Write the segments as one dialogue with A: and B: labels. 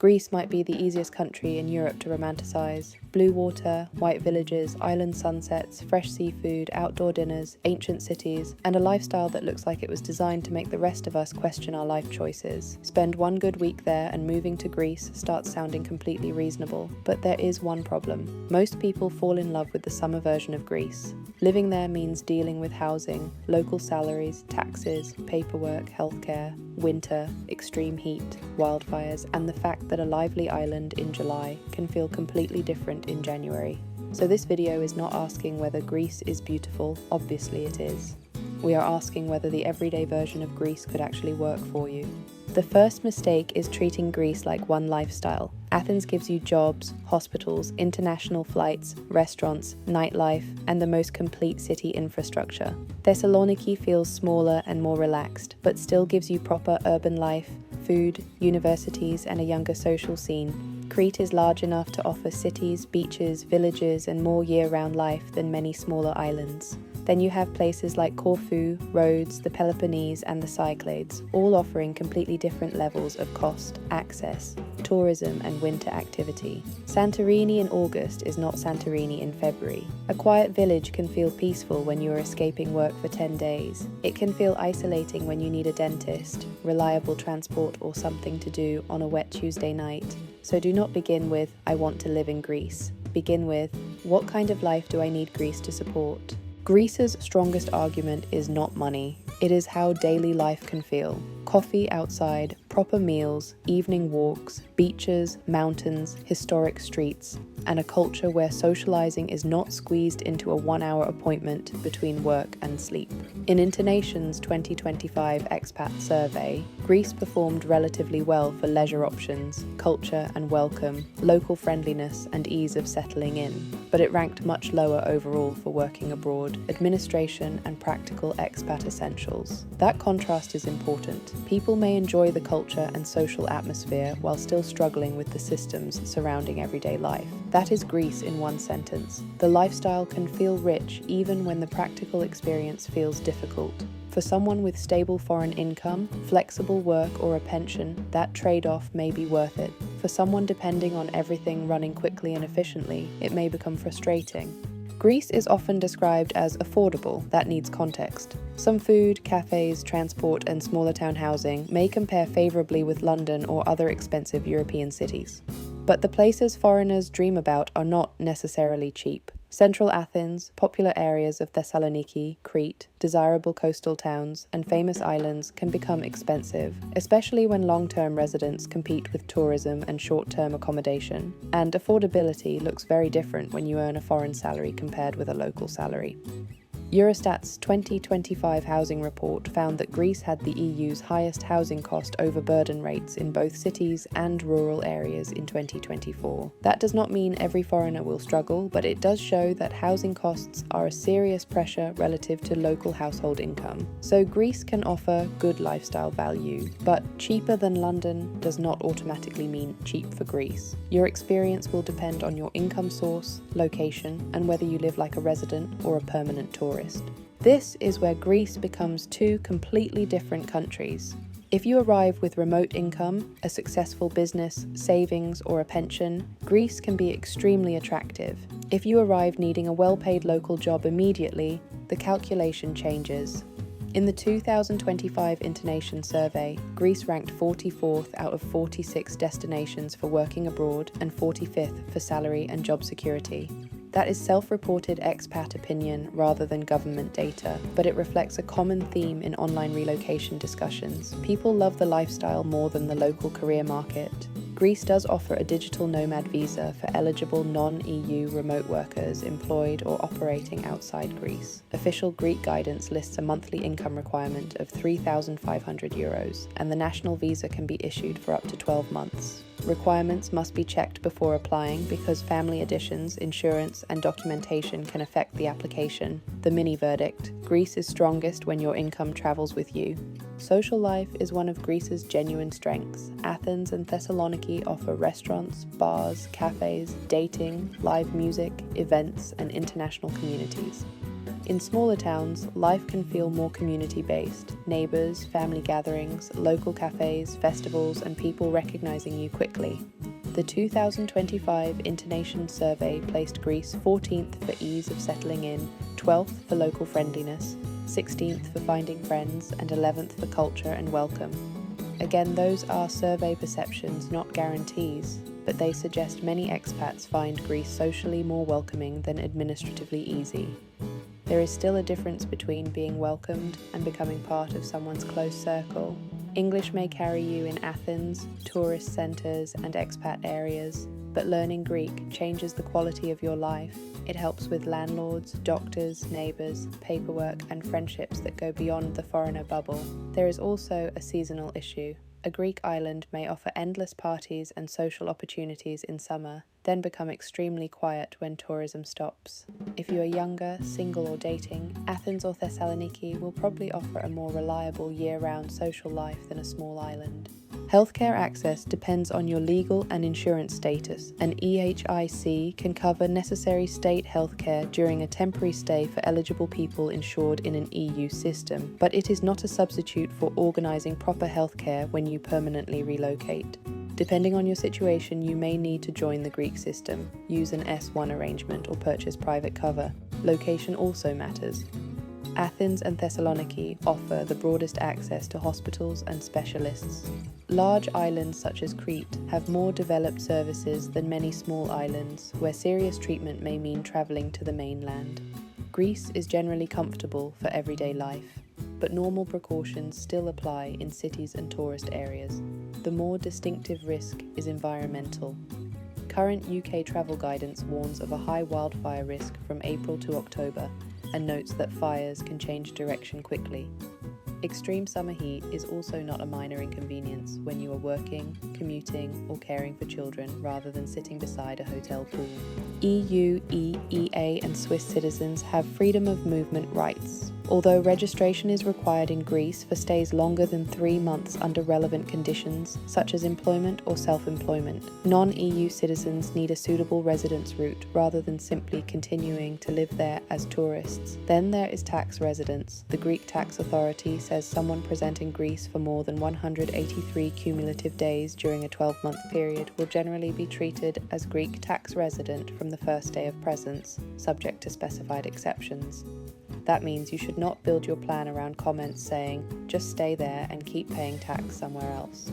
A: Greece might be the easiest country in Europe to romanticize. Blue water, white villages, island sunsets, fresh seafood, outdoor dinners, ancient cities, and a lifestyle that looks like it was designed to make the rest of us question our life choices. Spend one good week there and moving to Greece starts sounding completely reasonable, but there is one problem. Most people fall in love with the summer version of Greece. Living there means dealing with housing, local salaries, taxes, paperwork, healthcare, winter, extreme heat, wildfires, and the fact that a lively island in July can feel completely different in January. So this video is not asking whether Greece is beautiful, obviously it is. We are asking whether the everyday version of Greece could actually work for you. The first mistake is treating Greece like one lifestyle. Athens gives you jobs, hospitals, international flights, restaurants, nightlife, and the most complete city infrastructure. Thessaloniki feels smaller and more relaxed, but still gives you proper urban life, food, universities, and a younger social scene. Crete is large enough to offer cities, beaches, villages, and more year-round life than many smaller islands. Then you have places like Corfu, Rhodes, the Peloponnese, and the Cyclades, all offering completely different levels of cost, access, tourism, and winter activity. Santorini in August is not Santorini in February. A quiet village can feel peaceful when you are escaping work for 10 days. It can feel isolating when you need a dentist, reliable transport, or something to do on a wet Tuesday night. So do not begin with, I want to live in Greece. Begin with, what kind of life do I need Greece to support? Greece's strongest argument is not money. It is how daily life can feel. Coffee outside, proper meals, evening walks, beaches, mountains, historic streets, and a culture where socializing is not squeezed into a 1-hour appointment between work and sleep. In Internation's 2025 expat survey, Greece performed relatively well for leisure options, culture and welcome, local friendliness and ease of settling in, but it ranked much lower overall for working abroad, administration and practical expat essentials. That contrast is important. People may enjoy the culture and social atmosphere while still struggling with the systems surrounding everyday life. That is Greece in one sentence. The lifestyle can feel rich even when the practical experience feels difficult. For someone with stable foreign income, flexible work, or a pension, that trade-off may be worth it. For someone depending on everything running quickly and efficiently, it may become frustrating. Greece is often described as affordable. That needs context. Some food, cafes, transport, and smaller town housing may compare favorably with London or other expensive European cities. But the places foreigners dream about are not necessarily cheap. Central Athens, popular areas of Thessaloniki, Crete, desirable coastal towns, and famous islands can become expensive, especially when long-term residents compete with tourism and short-term accommodation. And affordability looks very different when you earn a foreign salary compared with a local salary. Eurostat's 2025 housing report found that Greece had the EU's highest housing cost over burden rates in both cities and rural areas in 2024. That does not mean every foreigner will struggle, but it does show that housing costs are a serious pressure relative to local household income. So Greece can offer good lifestyle value, but cheaper than London does not automatically mean cheap for Greece. Your experience will depend on your income source, location, and whether you live like a resident or a permanent tourist. This is where Greece becomes two completely different countries. If you arrive with remote income, a successful business, savings, or a pension, Greece can be extremely attractive. If you arrive needing a well-paid local job immediately, the calculation changes. In the 2025 Internation survey, Greece ranked 44th out of 46 destinations for working abroad and 45th for salary and job security. That is self-reported expat opinion rather than government data, but it reflects a common theme in online relocation discussions. People love the lifestyle more than the local career market. Greece does offer a digital nomad visa for eligible non-EU remote workers employed or operating outside Greece. Official Greek guidance lists a monthly income requirement of €3,500, and the national visa can be issued for up to 12 months. Requirements must be checked before applying because family additions, insurance, and documentation can affect the application. The mini verdict: Greece is strongest when your income travels with you. Social life is one of Greece's genuine strengths. Athens and Thessaloniki offer restaurants, bars, cafes, dating, live music, events, and international communities. In smaller towns, life can feel more community-based. Neighbours, family gatherings, local cafes, festivals, and people recognising you quickly. The 2025 Internation Survey placed Greece 14th for ease of settling in, 12th for local friendliness, 16th for finding friends, and 11th for culture and welcome. Again, those are survey perceptions, not guarantees, but they suggest many expats find Greece socially more welcoming than administratively easy. There is still a difference between being welcomed and becoming part of someone's close circle. English may carry you in Athens, tourist centres, and expat areas, but learning Greek changes the quality of your life. It helps with landlords, doctors, neighbours, paperwork, and friendships that go beyond the foreigner bubble. There is also a seasonal issue. A Greek island may offer endless parties and social opportunities in summer, then become extremely quiet when tourism stops. If you are younger, single or dating, Athens or Thessaloniki will probably offer a more reliable year-round social life than a small island. Healthcare access depends on your legal and insurance status. An EHIC can cover necessary state healthcare during a temporary stay for eligible people insured in an EU system, but it is not a substitute for organising proper healthcare when you permanently relocate. Depending on your situation, you may need to join the Greek system, use an S1 arrangement, or purchase private cover. Location also matters. Athens and Thessaloniki offer the broadest access to hospitals and specialists. Large islands such as Crete have more developed services than many small islands, where serious treatment may mean travelling to the mainland. Greece is generally comfortable for everyday life, but normal precautions still apply in cities and tourist areas. The more distinctive risk is environmental. Current UK travel guidance warns of a high wildfire risk from April to October, and notes that fires can change direction quickly. Extreme summer heat is also not a minor inconvenience when you are working, commuting, or caring for children rather than sitting beside a hotel pool. EU, EEA, and Swiss citizens have freedom of movement rights. Although registration is required in Greece for stays longer than 3 months under relevant conditions, such as employment or self-employment, non-EU citizens need a suitable residence route rather than simply continuing to live there as tourists. Then there is tax residence. The Greek tax authority says someone present in Greece for more than 183 cumulative days during a 12-month period will generally be treated as Greek tax resident from the first day of presence, subject to specified exceptions. That means you should not build your plan around comments saying, just stay there and keep paying tax somewhere else.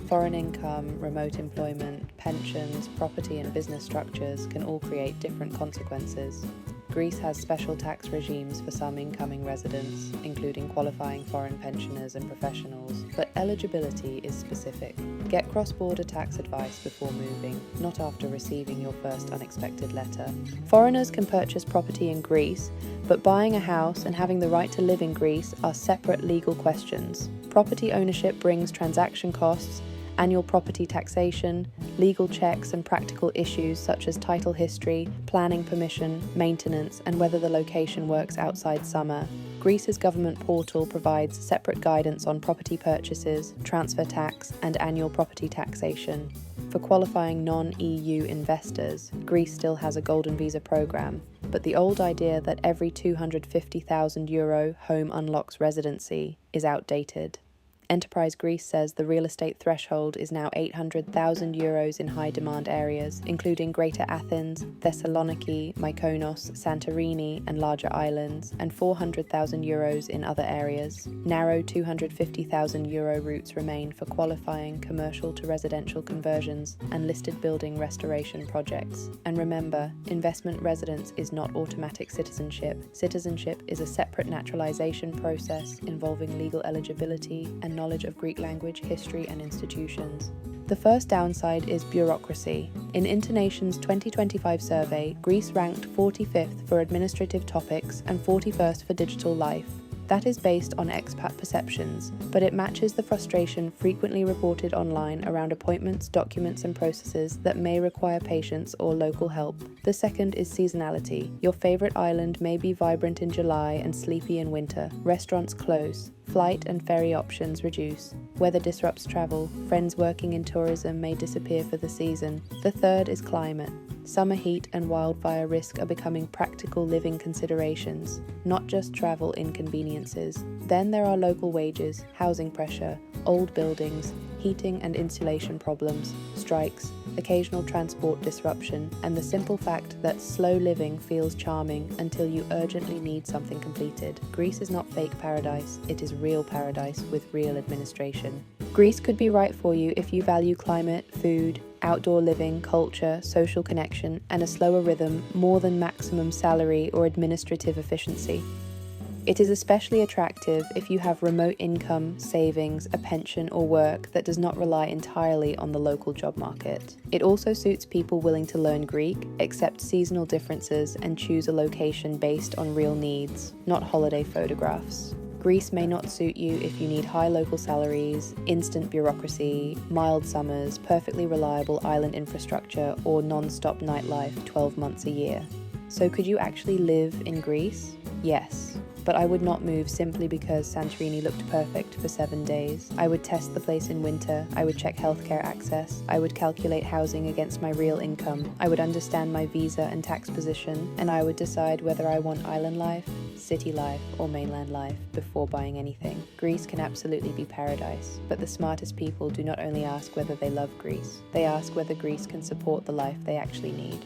A: Foreign income, remote employment, pensions, property and business structures can all create different consequences. Greece has special tax regimes for some incoming residents, including qualifying foreign pensioners and professionals, but eligibility is specific. Get cross-border tax advice before moving, not after receiving your first unexpected letter. Foreigners can purchase property in Greece, but buying a house and having the right to live in Greece are separate legal questions. Property ownership brings transaction costs, annual property taxation, legal checks and practical issues such as title history, planning permission, maintenance, and whether the location works outside summer. Greece's government portal provides separate guidance on property purchases, transfer tax, and annual property taxation. For qualifying non-EU investors, Greece still has a golden visa program, but the old idea that every €250,000 home unlocks residency is outdated. Enterprise Greece says the real estate threshold is now €800,000 in high-demand areas, including Greater Athens, Thessaloniki, Mykonos, Santorini, and larger islands, and €400,000 in other areas. Narrow €250,000 routes remain for qualifying commercial to residential conversions and listed building restoration projects. And remember, investment residence is not automatic citizenship. Citizenship is a separate naturalization process involving legal eligibility and knowledge of Greek language, history, and institutions. The first downside is bureaucracy. In Internation's 2025 survey, Greece ranked 45th for administrative topics and 41st for digital life. That is based on expat perceptions, but it matches the frustration frequently reported online around appointments, documents, and processes that may require patience or local help. The second is seasonality. Your favorite island may be vibrant in July and sleepy in winter. Restaurants close. Flight and ferry options reduce. Weather disrupts travel. Friends working in tourism may disappear for the season. The third is climate. Summer heat and wildfire risk are becoming practical living considerations, not just travel inconveniences. Then there are local wages, housing pressure, old buildings, heating and insulation problems, strikes, occasional transport disruption, and the simple fact that slow living feels charming until you urgently need something completed. Greece is not fake paradise, it is real paradise with real administration. Greece could be right for you if you value climate, food, outdoor living, culture, social connection, and a slower rhythm more than maximum salary or administrative efficiency. It is especially attractive if you have remote income, savings, a pension, or work that does not rely entirely on the local job market. It also suits people willing to learn Greek, accept seasonal differences, and choose a location based on real needs, not holiday photographs. Greece may not suit you if you need high local salaries, instant bureaucracy, mild summers, perfectly reliable island infrastructure, or non-stop nightlife 12 months a year. So could you actually live in Greece? Yes. But I would not move simply because Santorini looked perfect for 7 days. I would test the place in winter, I would check healthcare access, I would calculate housing against my real income, I would understand my visa and tax position, and I would decide whether I want island life, city life, or mainland life before buying anything. Greece can absolutely be paradise, but the smartest people do not only ask whether they love Greece, they ask whether Greece can support the life they actually need.